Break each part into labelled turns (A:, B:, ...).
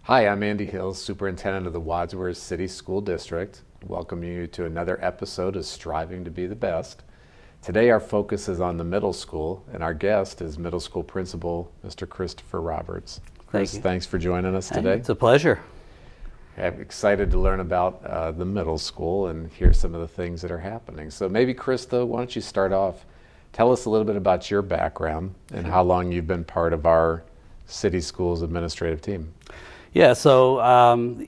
A: Hi, I'm Andy Hills, Superintendent of the Wadsworth City School District. Welcome you to another episode of Striving to be the Best. Today our focus is on the middle school, and our guest is middle school principal, Mr. Christopher Roberts. Chris, thanks for joining us today.
B: It's a pleasure.
A: I'm excited to learn about the middle school and hear some of the things that are happening. So maybe, Krista, why don't you start off? Tell us a little bit about your background and how long you've been part of our city schools administrative team.
B: Yeah, so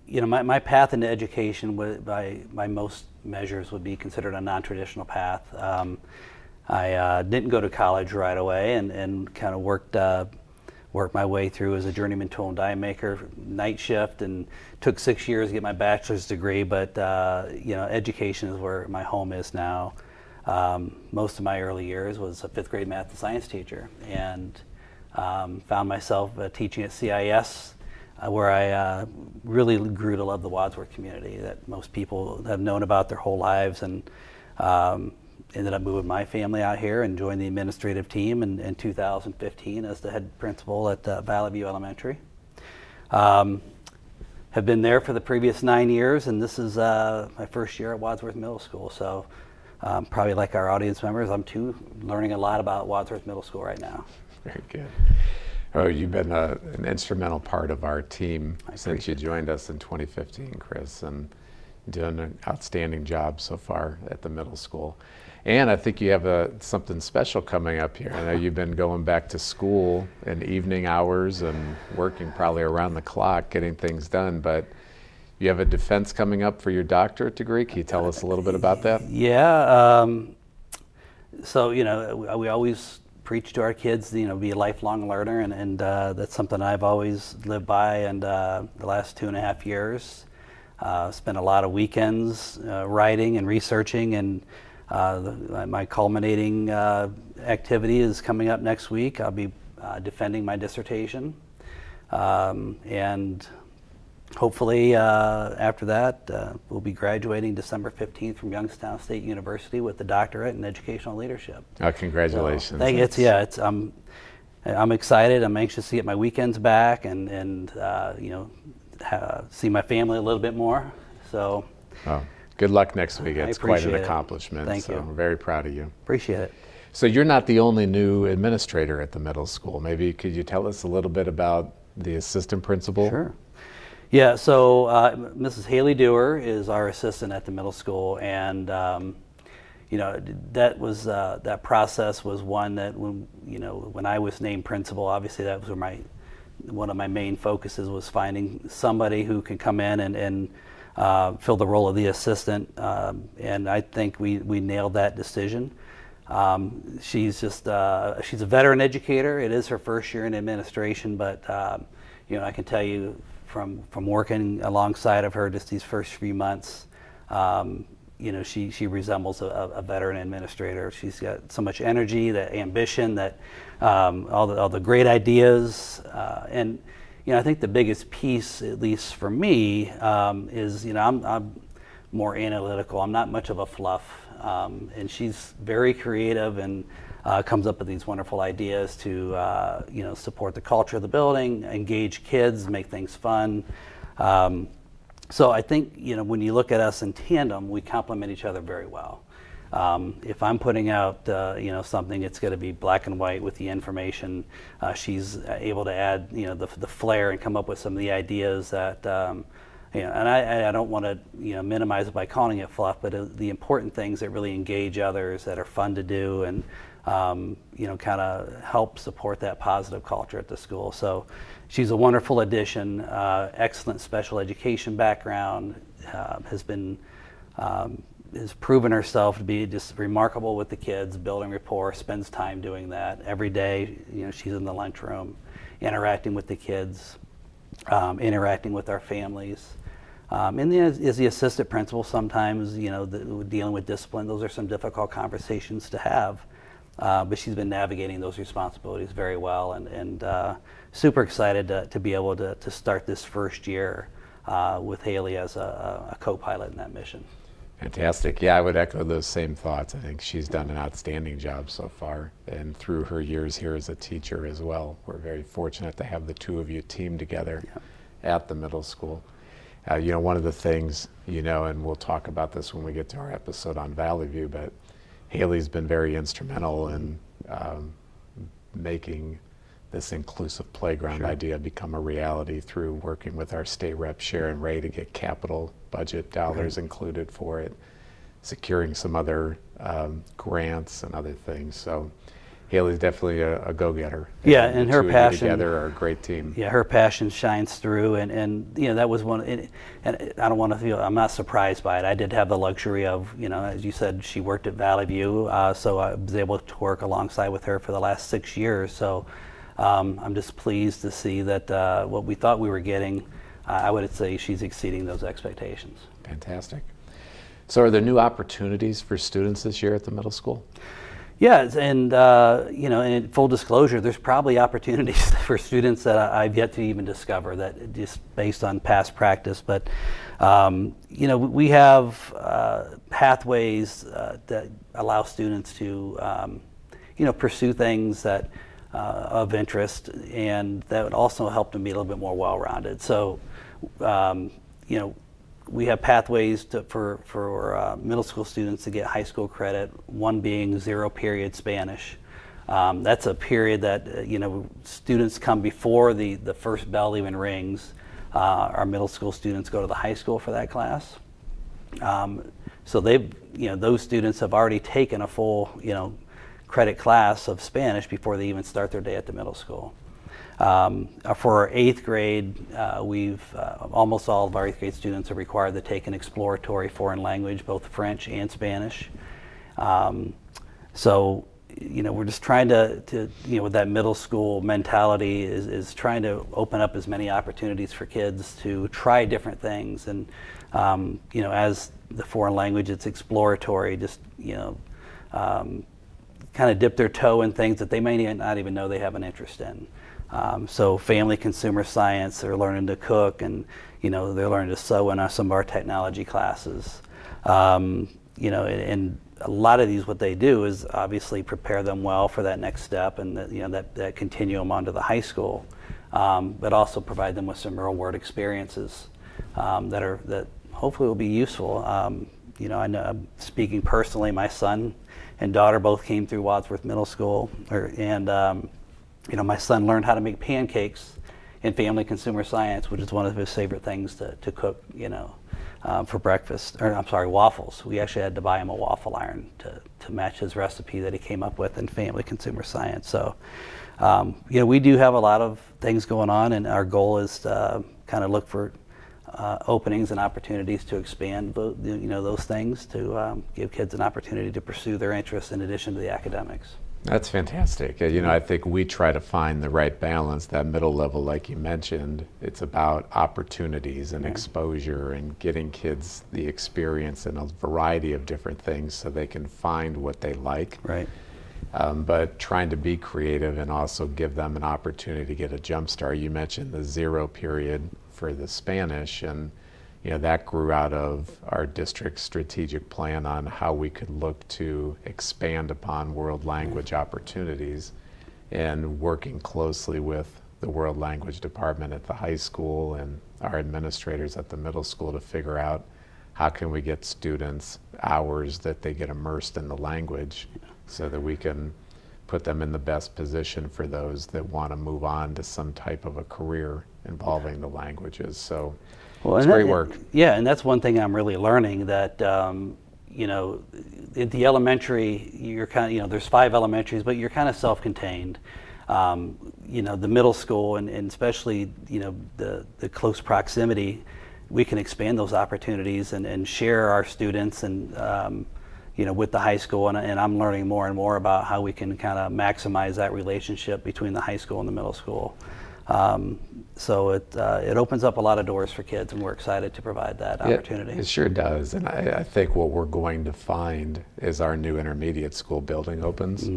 B: my path into education by most measures would be considered a non-traditional path. I didn't go to college right away and kind of worked my way through as a journeyman tool and die maker, night shift, and took 6 years to get my bachelor's degree. But education is where my home is now. Most of my early years was a fifth grade math and science teacher, and found myself teaching at CIS. Where I really grew to love the Wadsworth community that most people have known about their whole lives, and ended up moving my family out here and joined the administrative team in 2015 as the head principal at Valley View Elementary. Have been there for the previous 9 years, and this is my first year at Wadsworth Middle School. So probably like our audience members, I'm too learning a lot about Wadsworth Middle School right now.
A: Very good. Oh, you've been an instrumental part of our team since you joined us in 2015, Chris, and doing an outstanding job so far at the middle school. And I think you have something special coming up here. I know you've been going back to school in evening hours and working probably around the clock getting things done, but you have a defense coming up for your doctorate degree. Can you tell us a little bit about that?
B: Yeah, so we always preach to our kids, be a lifelong learner, and that's something I've always lived by. And the last 2.5 years, spent a lot of weekends writing and researching, and my culminating activity is coming up next week. I'll be defending my dissertation, and hopefully after that, we'll be graduating December 15th from Youngstown State University with a doctorate in educational leadership.
A: Oh, congratulations.
B: So, I'm excited. I'm anxious to get my weekends back and see my family a little bit more. So,
A: good luck next week. It's quite an
B: it.
A: accomplishment.
B: Thank you.
A: I'm very proud of you.
B: Appreciate it.
A: So you're not the only new administrator at the middle school. Maybe could you tell us a little bit about the assistant principal?
B: Sure. Yeah, so Mrs. Haley Dewar is our assistant at the middle school, and that process was one that when I was named principal, obviously that was where one of my main focuses was finding somebody who can come in and fill the role of the assistant, and I think we nailed that decision. She's a veteran educator. It is her first year in administration, but I can tell you from working alongside of her just these first few months, she resembles a veteran administrator. She's got so much energy, that ambition, that all the great ideas, and I think the biggest piece, at least for me, is I'm more analytical. I'm not much of a fluff, and she's very creative and comes up with these wonderful ideas to support the culture of the building, engage kids, make things fun. So I think when you look at us in tandem, we complement each other very well. If I'm putting out something, it's going to be black and white with the information. She's able to add the flair and come up with some of the ideas that and I don't want to minimize it by calling it fluff, but the important things that really engage others, that are fun to do, and kind of help support that positive culture at the school. So she's a wonderful addition, excellent special education background, has proven herself to be just remarkable with the kids, building rapport, spends time doing that every day. She's in the lunchroom, interacting with the kids, interacting with our families. And then as the assistant principal, sometimes, dealing with discipline, those are some difficult conversations to have. But she's been navigating those responsibilities very well, and super excited to be able to start this first year with Haley as a co-pilot in that mission.
A: Fantastic. Yeah, I would echo those same thoughts. I think she's done an outstanding job so far, and through her years here as a teacher as well. We're very fortunate to have the two of you team together.
B: Yeah.
A: at the middle school. One of the things, and we'll talk about this when we get to our episode on Valley View, but Haley's been very instrumental in making this inclusive playground idea become a reality through working with our state rep Sharon Ray to get capital budget dollars included for it, securing some other grants and other things. So Haley's definitely a go-getter.
B: Yeah, and her passion
A: together are a great team.
B: Yeah, her passion shines through, and that was one. And I don't want to feel I'm not surprised by it. I did have the luxury of, as you said, she worked at Valley View, so I was able to work alongside with her for the last 6 years. So I'm just pleased to see that what we thought we were getting, I would say she's exceeding those expectations.
A: Fantastic. So are there new opportunities for students this year at the middle school?
B: Yeah, and in full disclosure, there's probably opportunities for students that I've yet to even discover, that just based on past practice. But we have pathways that allow students to pursue things that of interest, and that would also help them be a little bit more well-rounded. So we have pathways for middle school students to get high school credit, one being 0-period Spanish. That's a period that students come before the first bell even rings. Our middle school students go to the high school for that class. So those students have already taken a full credit class of Spanish before they even start their day at the middle school. For our 8th grade, almost all of our 8th grade students are required to take an exploratory foreign language, both French and Spanish. So we're just trying to with that middle school mentality is trying to open up as many opportunities for kids to try different things. And as the foreign language, it's exploratory, just kind of dip their toe in things that they may not even know they have an interest in. So family consumer science, they're learning to cook, and they're learning to sew in some of our technology classes. And a lot of these, what they do is obviously prepare them well for that next step, and that continuum onto the high school, but also provide them with some real world experiences that hopefully will be useful. I know, speaking personally, my son and daughter both came through Wadsworth Middle School, and my son learned how to make pancakes in family consumer science, which is one of his favorite things to cook, for breakfast. Or I'm sorry, waffles. We actually had to buy him a waffle iron to match his recipe that he came up with in family consumer science. So, we do have a lot of things going on, and our goal is to kind of look for openings and opportunities to expand those things, to give kids an opportunity to pursue their interests in addition to the academics.
A: That's fantastic. I think we try to find the right balance, that middle level, like you mentioned. It's about opportunities and exposure and getting kids the experience in a variety of different things so they can find what they like.
B: Right.
A: But trying to be creative and also give them an opportunity to get a jump start. You mentioned the 0 period for the Spanish, and that grew out of our district strategic plan on how we could look to expand upon world language opportunities, and working closely with the world language department at the high school and our administrators at the middle school to figure out how can we get students hours that they get immersed in the language so that we can put them in the best position for those that want to move on to some type of a career involving the languages. So it's great work.
B: Yeah, and that's one thing I'm really learning, that at the elementary, you're kind of, there's 5 elementaries, but you're kind of self-contained. The middle school, and especially the close proximity, we can expand those opportunities and share our students and with the high school, and I'm learning more and more about how we can kind of maximize that relationship between the high school and the middle school. So it opens up a lot of doors for kids, and we're excited to provide that opportunity.
A: It sure does, and I think what we're going to find as our new intermediate school building opens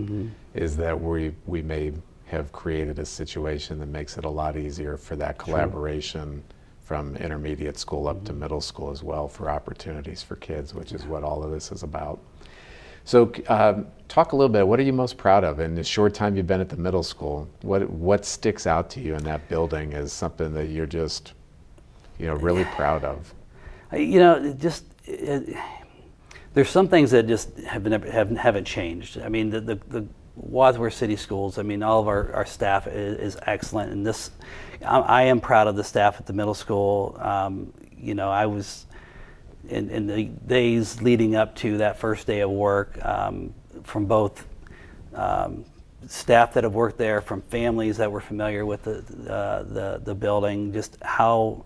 A: is that we may have created a situation that makes it a lot easier for that collaboration from intermediate school up to middle school as well, for opportunities for kids, which is what all of this is about. So talk a little bit, what are you most proud of in the short time you've been at the middle school? What sticks out to you in that building as something that you're just really proud of?
B: There's some things that just haven't changed. I mean, the Wadsworth City Schools, I mean, all of our staff is excellent. And I am proud of the staff at the middle school. I was in the days leading up to that first day of work, from both staff that have worked there, from families that were familiar with the building, just how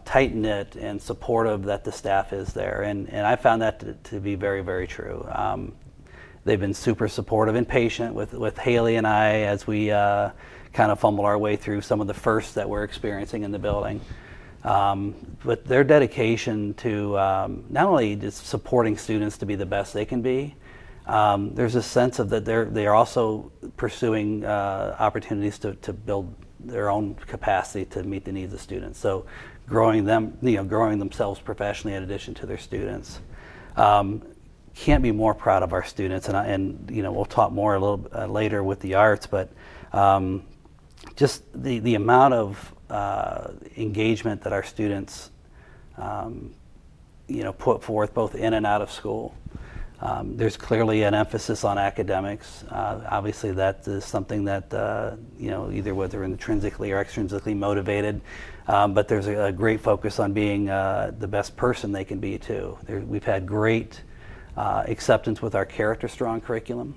B: tight-knit and supportive that the staff is there. And I found that to be very, very true. They've been super supportive and patient with Haley and I as we kind of fumble our way through some of the firsts that we're experiencing in the building. But their dedication to not only just supporting students to be the best they can be, there's a sense of that they are also pursuing opportunities to build their own capacity to meet the needs of students. So growing themselves professionally in addition to their students. Can't be more proud of our students, and we'll talk more a little later with the arts, but just the amount of engagement that our students put forth both in and out of school. There's clearly an emphasis on academics. Obviously, that is something that either whether intrinsically or extrinsically motivated, but there's a great focus on being the best person they can be too. We've had great acceptance with our character strong curriculum.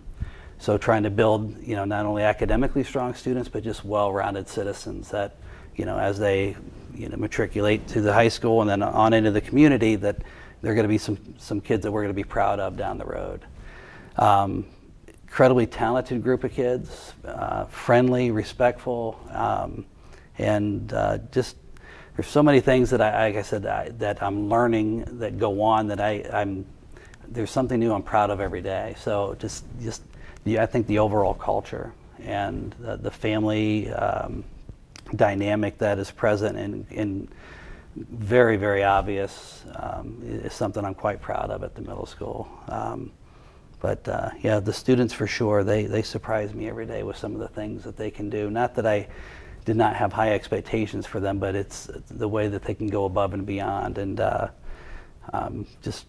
B: So trying to build, not only academically strong students, but just well-rounded citizens that, as they, matriculate to the high school and then on into the community, that they're going to be some kids that we're going to be proud of down the road. Incredibly talented group of kids, friendly, respectful, and just there's so many things that like I said, that I'm learning that go on that there's something new I'm proud of every day. So I think the overall culture and the family dynamic that is present and very, very obvious is something I'm quite proud of at the middle school. But the students for sure, they surprise me every day with some of the things that they can do. Not that I did not have high expectations for them, but it's the way that they can go above and beyond, and just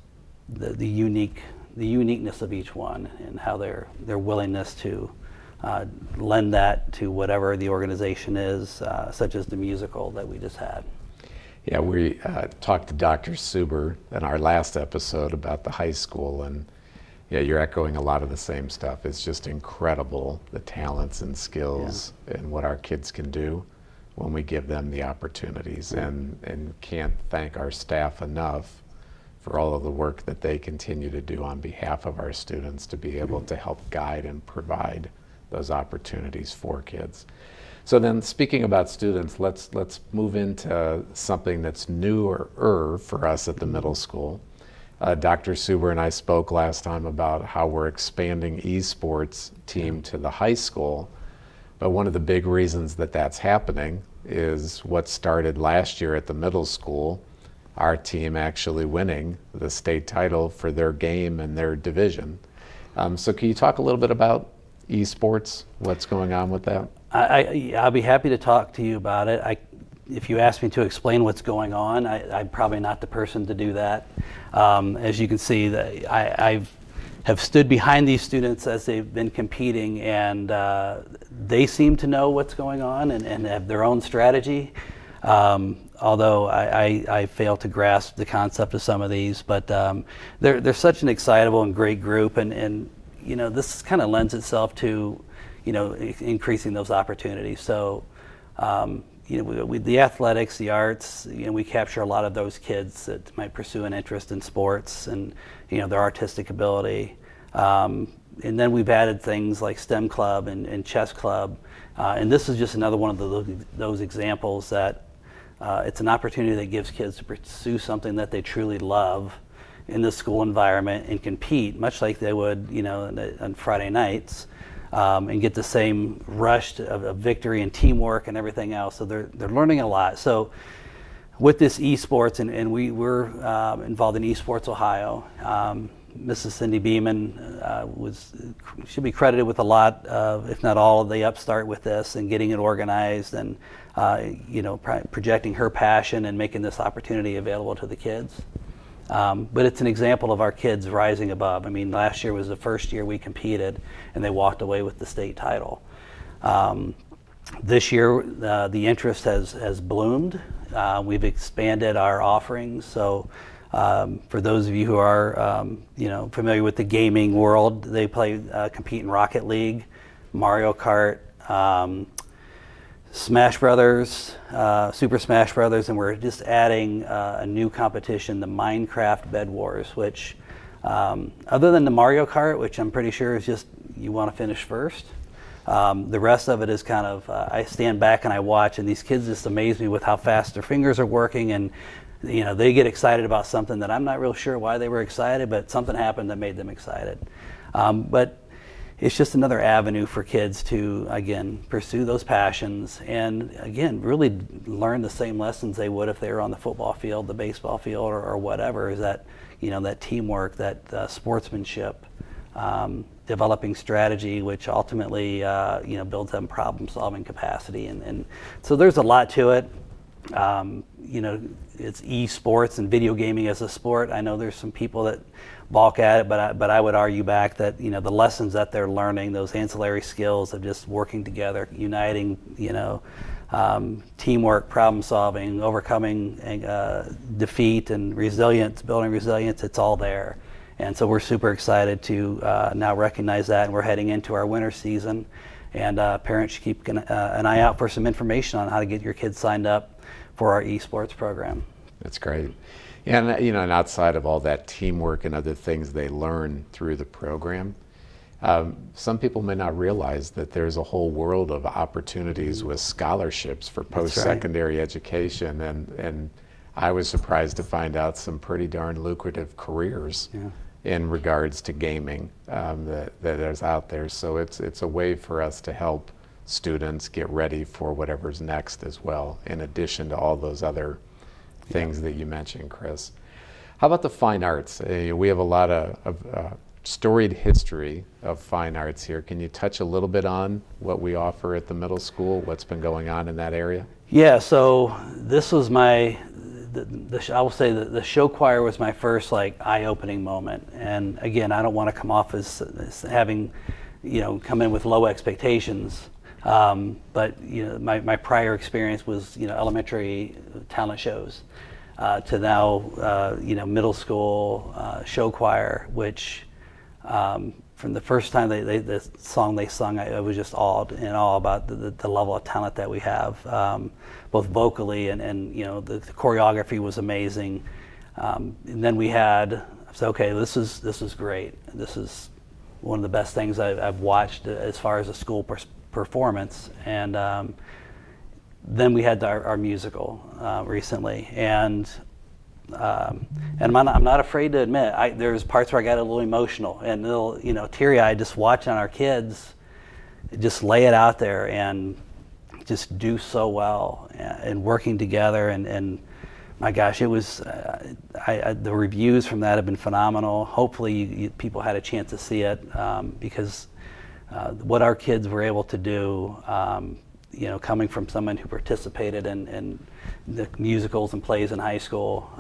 B: the uniqueness of each one and how their willingness to lend that to whatever the organization is, such as the musical that we just had.
A: Yeah, we talked to Dr. Suber in our last episode about the high school, and you're echoing a lot of the same stuff. It's just incredible, the talents and skills and what our kids can do when we give them the opportunities, and can't thank our staff enough for all of the work that they continue to do on behalf of our students to be able to help guide and provide those opportunities for kids. So then, speaking about students, let's move into something that's newer for us at the middle school. Dr. Suber and I spoke last time about how we're expanding esports team to the high school, but one of the big reasons that that's happening is what started last year at the middle school, our team actually winning the state title for their game and their division. So can you talk a little bit about esports, what's going on with that?
B: I'll be happy to talk to you about it. If you ask me to explain what's going on, I'm probably not the person to do that. As you can see, I have stood behind these students as they've been competing, and they seem to know what's going on and have their own strategy. Although I fail to grasp the concept of some of these, but they're such an excitable and great group, and this kind of lends itself to increasing those opportunities. So with the athletics, the arts, we capture a lot of those kids that might pursue an interest in sports and their artistic ability. And then we've added things like STEM club and chess club, and this is just another one of those examples that it's an opportunity that gives kids to pursue something that they truly love in the school environment and compete, much like they would, on Friday nights, and get the same rush of victory and teamwork and everything else. So they're learning a lot. So with this esports, and we're involved in Esports Ohio. Mrs. Cindy Beeman should be credited with a lot of, if not all, of the upstart with this and getting it organized and projecting her passion and making this opportunity available to the kids. But it's an example of our kids rising above. I mean, last year was the first year we competed, and they walked away with the state title. This year, the interest has bloomed. We've expanded our offerings. So, for those of you who are, familiar with the gaming world, they compete in Rocket League, Mario Kart, Smash Brothers, Super Smash Brothers, and we're just adding a new competition, the Minecraft Bed Wars, which, other than the Mario Kart, which I'm pretty sure is just you want to finish first, the rest of it is kind of, I stand back and I watch, and these kids just amaze me with how fast their fingers are working, and they get excited about something that I'm not real sure why they were excited, but something happened that made them excited. But it's just another avenue for kids to, again, pursue those passions and, again, really learn the same lessons they would if they were on the football field, the baseball field, or whatever, is that, that teamwork, that sportsmanship, developing strategy, which ultimately, builds them problem-solving capacity. And so there's a lot to it. It's esports and video gaming as a sport. I know there's some people that balk at it, but I would argue back that the lessons that they're learning, those ancillary skills of just working together, uniting, teamwork, problem solving, overcoming defeat, and resilience, building resilience, it's all there. And so we're super excited to now recognize that, and we're heading into our winter season. And parents should keep an eye out for some information on how to get your kids signed up for our esports program.
A: That's great. And and outside of all that teamwork and other things they learn through the program, some people may not realize that there's a whole world of opportunities with scholarships for post-secondary education, and I was surprised to find out some pretty darn lucrative careers in regards to gaming that is out there. So it's a way for us to help students get ready for whatever's next as well, in addition to all those other things that you mentioned, Chris. How about the fine arts? We have a lot of storied history of fine arts here. Can you touch a little bit on what we offer at the middle school, what's been going on in that area? Yeah,
B: so this was I will say that the show choir was my first eye-opening moment. And again, I don't want to come off as having, come in with low expectations. But my prior experience was elementary talent shows, to now middle school show choir, which from the first time the song they sung, I was just awed in awe about the level of talent that we have, both vocally and the choreography was amazing. And then we had, okay, this is great. This is one of the best things I've watched as far as a school performance. And then we had our musical recently, and I'm not afraid to admit there's parts where I got a little emotional and a little teary-eyed just watching our kids just lay it out there and just do so well and working together, and my gosh, it was the reviews from that have been phenomenal. Hopefully people had a chance to see it, because what our kids were able to do, coming from someone who participated in the musicals and plays in high school,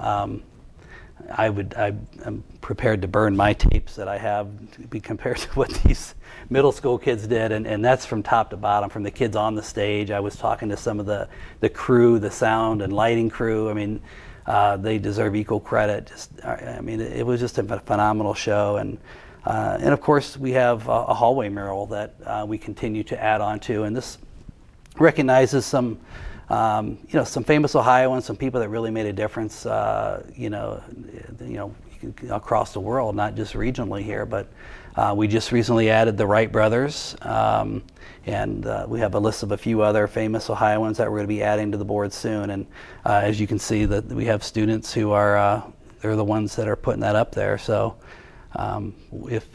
B: I'm prepared to burn my tapes that I have to be compared to what these middle school kids did, and that's from top to bottom, from the kids on the stage. I was talking to some of the crew, the sound and lighting crew. I mean, they deserve equal credit. It was just a phenomenal show, and of course we have a hallway mural that we continue to add on to, and this recognizes some some famous Ohioans, some people that really made a difference, across the world, not just regionally here. But we just recently added the Wright brothers, and we have a list of a few other famous Ohioans that we're going to be adding to the board soon. And as you can see, that we have students who are they're the ones that are putting that up there. So if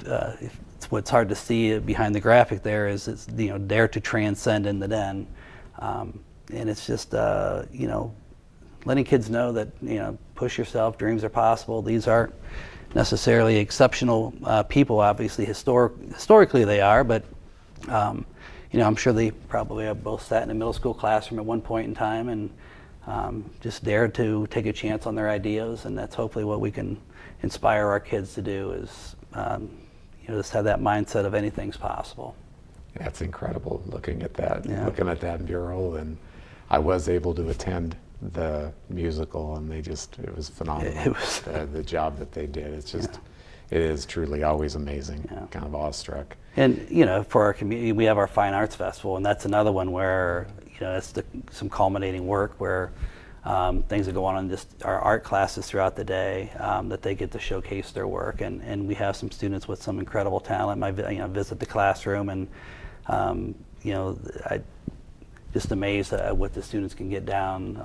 B: what's hard to see behind the graphic there is it's dare to transcend in the den. And it's just, letting kids know that, push yourself, dreams are possible. These aren't necessarily exceptional people. Obviously, historically they are, but I'm sure they probably have both sat in a middle school classroom at one point in time and just dared to take a chance on their ideas, and that's hopefully what we can inspire our kids to do, is just have that mindset of anything's possible.
A: That's incredible, looking at that,
B: Yeah.
A: looking at that mural. And I was able to attend the musical, and it was phenomenal.
B: It was
A: the job that they did. It's just, it is truly always amazing,
B: Yeah.
A: kind of awestruck.
B: And for our community, we have our Fine Arts Festival, and that's another one where it's some culminating work where things are going on in just our art classes throughout the day, that they get to showcase their work, and we have some students with some incredible talent. I visit the classroom, and I just amazed at what the students can get down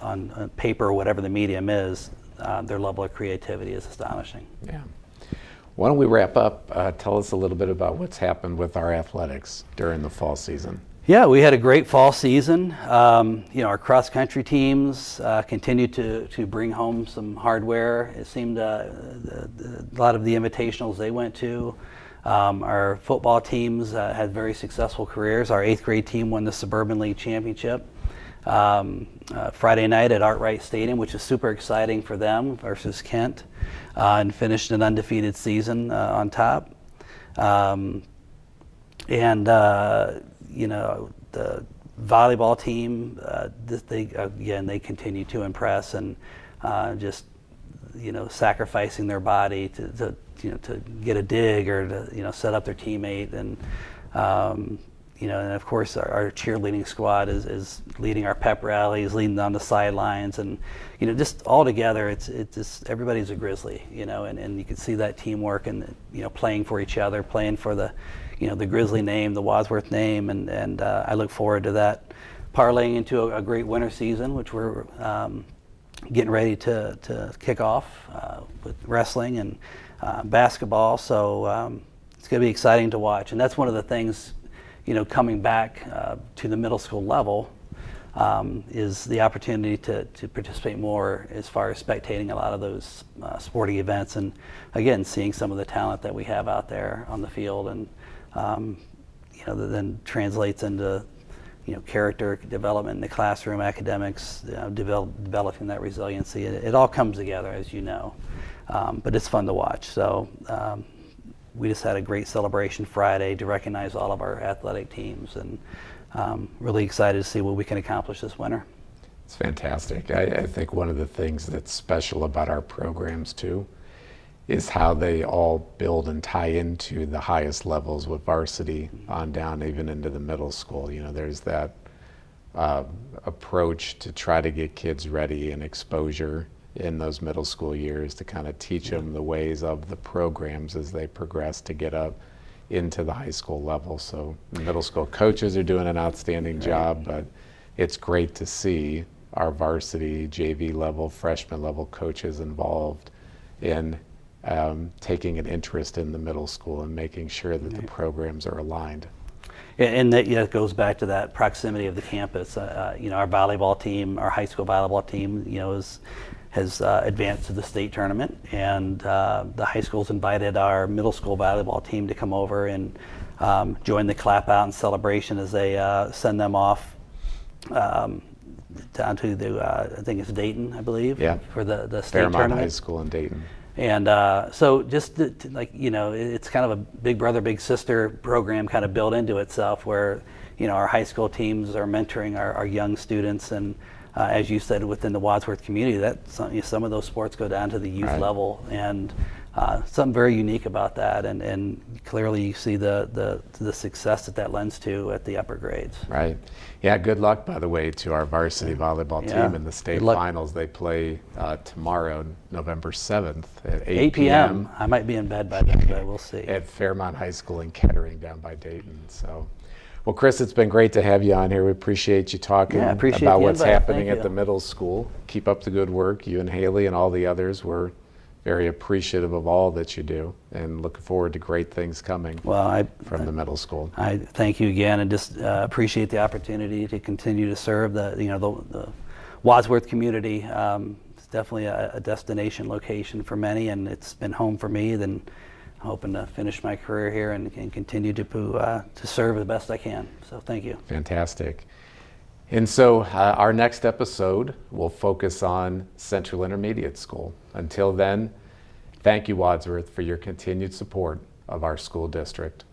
B: on paper or whatever the medium is. Their level of creativity is astonishing.
A: Yeah. Why don't we wrap up? Tell us a little bit about what's happened with our athletics during the fall season.
B: Yeah, we had a great fall season. Our cross-country teams continued to bring home some hardware. It seemed a lot of the invitationals they went to. Our football teams had very successful careers. Our 8th grade team won the Suburban League Championship Friday night at Artwright Stadium, which is super exciting for them versus Kent, and finished an undefeated season on top. The volleyball team, they continue to impress, and sacrificing their body to get a dig or to set up their teammate, and and of course our cheerleading squad is leading our pep rallies, leading down the sidelines, and just all together it's just everybody's a Grizzly, and you can see that teamwork and playing for each other, playing for the the Grizzly name, the Wadsworth name, and I look forward to that parlaying into a great winter season, which we're getting ready to kick off with wrestling and basketball. So it's going to be exciting to watch, and that's one of the things, coming back to the middle school level, is the opportunity to participate more as far as spectating a lot of those sporting events, and again seeing some of the talent that we have out there on the field, and that then translates into character development in the classroom, academics, developing that resiliency. It all comes together, as you know, but it's fun to watch. So we just had a great celebration Friday to recognize all of our athletic teams, and really excited to see what we can accomplish this winter.
A: It's fantastic. I think one of the things that's special about our programs too is how they all build and tie into the highest levels with varsity on down, even into the middle school. There's that approach to try to get kids ready and exposure in those middle school years to kind of teach them the ways of the programs as they progress to get up into the high school level. So the middle school coaches are doing an outstanding job, but it's great to see our varsity, JV level, freshman level coaches involved in taking an interest in the middle school and making sure that the programs are aligned.
B: And that goes back to that proximity of the campus. Our volleyball team, our high school volleyball team, has advanced to the state tournament, and the high school's invited our middle school volleyball team to come over and join the clap out and celebration as they send them off down to I think it's Dayton, I believe, for the state
A: Fairmont
B: tournament.
A: High School in Dayton.
B: And so just it's kind of a big brother, big sister program kind of built into itself, where our high school teams are mentoring our young students, and as you said, within the Wadsworth community, that some of those sports go down to the youth level, and something very unique about that, and clearly you see the success that lends to at the upper grades.
A: Right. Yeah, good luck, by the way, to our varsity volleyball team in the state finals. They play tomorrow, November 7th at 8 p.m.
B: I might be in bed by then, but we'll see.
A: At Fairmont High School in Kettering down by Dayton. So, well, Chris, it's been great to have you on here. We appreciate you talking about what's happening at the middle school. Keep up the good work. You and Haley and all the others, we're very appreciative of all that you do, and looking forward to great things coming from the middle school.
B: I thank you again, and just appreciate the opportunity to continue to serve the Wadsworth community. definitely a destination location for many, and it's been home for me. Then hoping to finish my career here and continue to serve the best I can. So thank you.
A: Fantastic. And so our next episode will focus on Central Intermediate School. Until then, thank you, Wadsworth, for your continued support of our school district.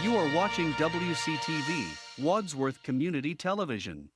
C: You are watching WCTV, Wadsworth Community Television.